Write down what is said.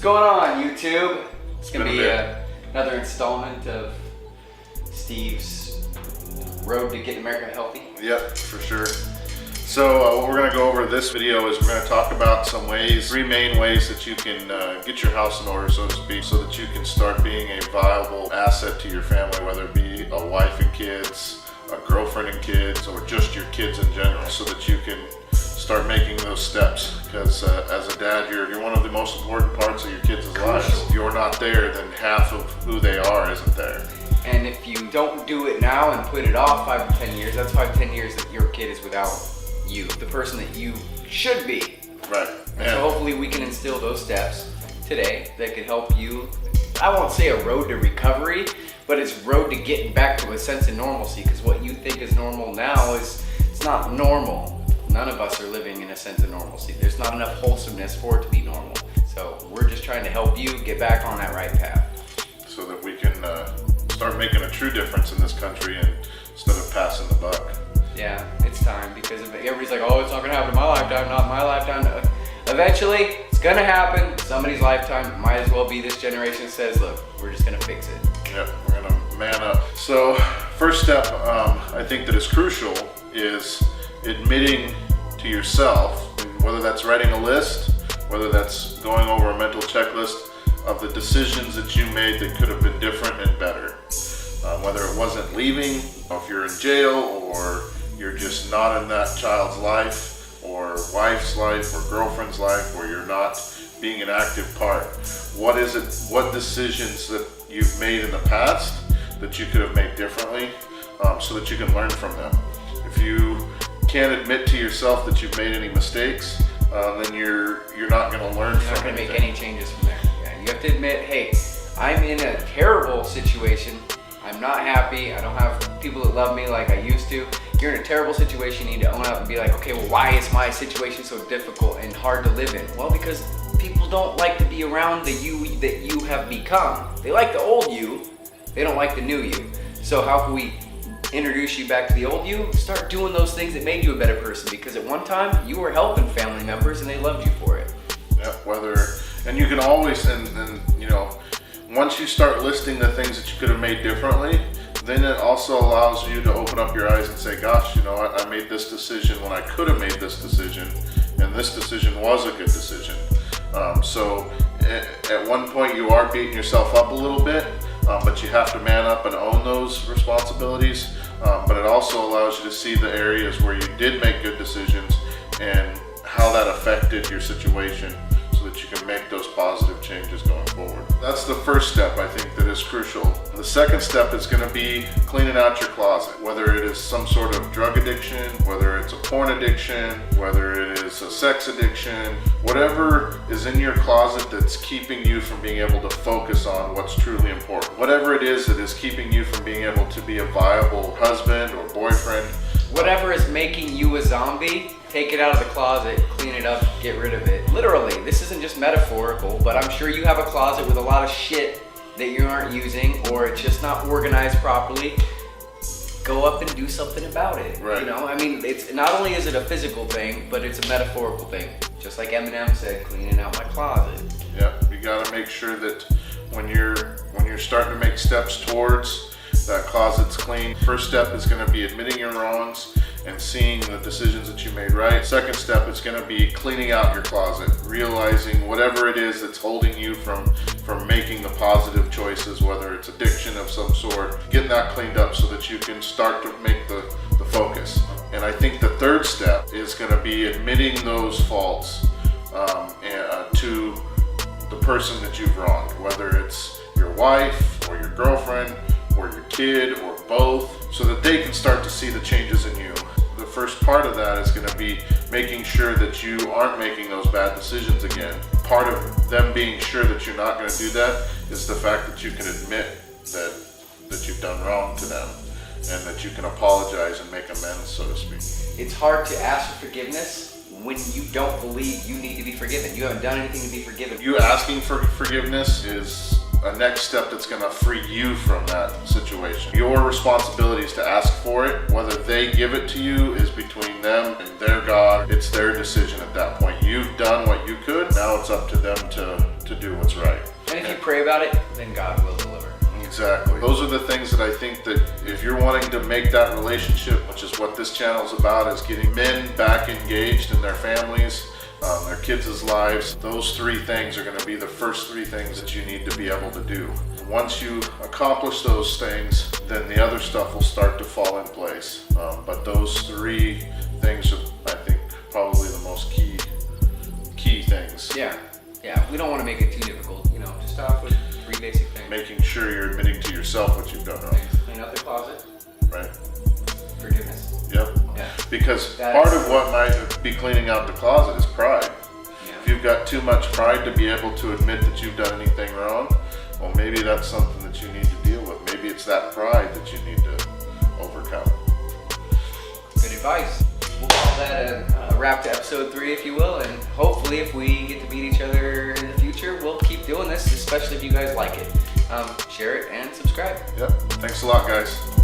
going on, YouTube? It's gonna be another installment of Steve's road to getting America healthy. Yep, for sure. So what we're going to go over this video is we're going to talk about some ways, 3 main ways that you can get your house in order, so to speak, so that you can start being a viable asset to your family, whether it be a wife and kids, a girlfriend and kids, or just your kids in general, so that you can start making those steps. Because as a dad, you're one of the most important parts of your kids' lives. If you're not there, then half of who they are isn't there. And if you don't do it now and put it off 5 to 10 years, that's 5 to 10 years that your kid is without you, the person that you should be. Right. And so hopefully we can instill those steps today that could help you. I won't say a road to recovery, but it's road to getting back to a sense of normalcy, because what you think is normal now it's not normal. None of us are living in a sense of normalcy. There's not enough wholesomeness for it to be normal. So we're just trying to help you get back on that right path. So that we can start making a true difference in this country instead of passing the buck. Yeah, it's time, because everybody's like, oh, it's not gonna happen in my lifetime, not in my lifetime. Eventually, it's gonna happen. Somebody's lifetime. Might as well be this generation that says, look, we're just gonna fix it. Yep, we're gonna man up. So, first step I think that is crucial is admitting to yourself, whether that's writing a list, whether that's going over a mental checklist of the decisions that you made that could have been different and better. Whether it wasn't leaving, if you're in jail, or you're just not in that child's life, or wife's life, or girlfriend's life, where you're not being an active part. What is it? What decisions that you've made in the past that you could have made differently, so that you can learn from them? If you can't admit to yourself that you've made any mistakes, then you're not going to learn from it. You're not going to make any changes from there. Yeah, you have to admit, hey, I'm in a terrible situation. I'm not happy. I don't have people that love me like I used to. You're in a terrible situation. You need to own up and be like, okay, well, why is my situation so difficult and hard to live in? Well, because people don't like to be around the you that you have become. They like the old you. They don't like the new you. So how can we introduce you back to the old you? Start doing those things that made you a better person, because at one time you were helping family members and they loved you for it. Yeah, and you can always, and you know, once you start listing the things that you could have made differently, then it also allows you to open up your eyes and say, gosh, you know, I made this decision when I could have made this decision, and this decision was a good decision. So at one point you are beating yourself up a little bit, but you have to man up and own those responsibilities. But it also allows you to see the areas where you did make good decisions and how that affected your situation, so that you can make those positive changes going forward. That's the first step, I think, that is crucial. The second step is going to be cleaning out your closet, whether it is some sort of drug addiction, whether it's a porn addiction, whether it is a sex addiction, whatever is in your closet that's keeping you from being able to focus on what's truly important. Whatever it is that is keeping you from being able to be a viable husband or boyfriend. Whatever is making you a zombie, take it out of the closet, clean it up, get rid of it. Literally, this isn't just metaphorical, but I'm sure you have a closet with a lot of shit that you aren't using, or it's just not organized properly. Go up and do something about it. Right. You know, I mean, it's not only is it a physical thing, but it's a metaphorical thing. Just like Eminem said, cleaning out my closet. Yeah, you gotta make sure that when you're starting to make steps towards that closet's clean, first step is going to be admitting your wrongs and seeing the decisions that you made right. Second step is going to be cleaning out your closet, realizing whatever it is that's holding you from making the positive choices, whether it's addiction of some sort, getting that cleaned up so that you can start to make the focus. And I think the third step is going to be admitting those faults to the person that you've wronged, whether it's your wife or your girlfriend or your kid or both, so that they can start to see the changes in you. The first part of that is going to be making sure that you aren't making those bad decisions again. Part of them being sure that you're not going to do that is the fact that you can admit that you've done wrong to them, and that you can apologize and make amends, so to speak. It's hard to ask for forgiveness when you don't believe you need to be forgiven. You haven't done anything to be forgiven. You asking for forgiveness is a next step that's going to free you from that situation. Your responsibility is to ask for it. Whether they give it to you is between them and their God. It's their decision at that point. You've done what you could. Now it's up to them to to do what's right. And if you pray about it, then God will deliver. Exactly. Those are the things that I think that if you're wanting to make that relationship, which is what this channel is about, is getting men back engaged in their families, their kids' lives. Those 3 things are going to be the first 3 things that you need to be able to do. Once you accomplish those things, then the other stuff will start to fall in place. But those 3 things are, I think, probably the most key things. Yeah. We don't want to make it too difficult. Just start off with 3 basic things. Making sure you're admitting to yourself what you've done wrong. Clean out the closet. Right. Forgiveness. Yep. Yeah. Because part of what might be cleaning out the closet is pride. Yeah. If you've got too much pride to be able to admit that you've done anything wrong, well, maybe that's something that you need to deal with. Maybe it's that pride that you need to overcome. Good advice. We'll call that a wrap to episode 3, if you will, and hopefully if we get to meet each other in the future, we'll keep doing this, especially if you guys like it. Share it and subscribe. Yep. Thanks a lot, guys.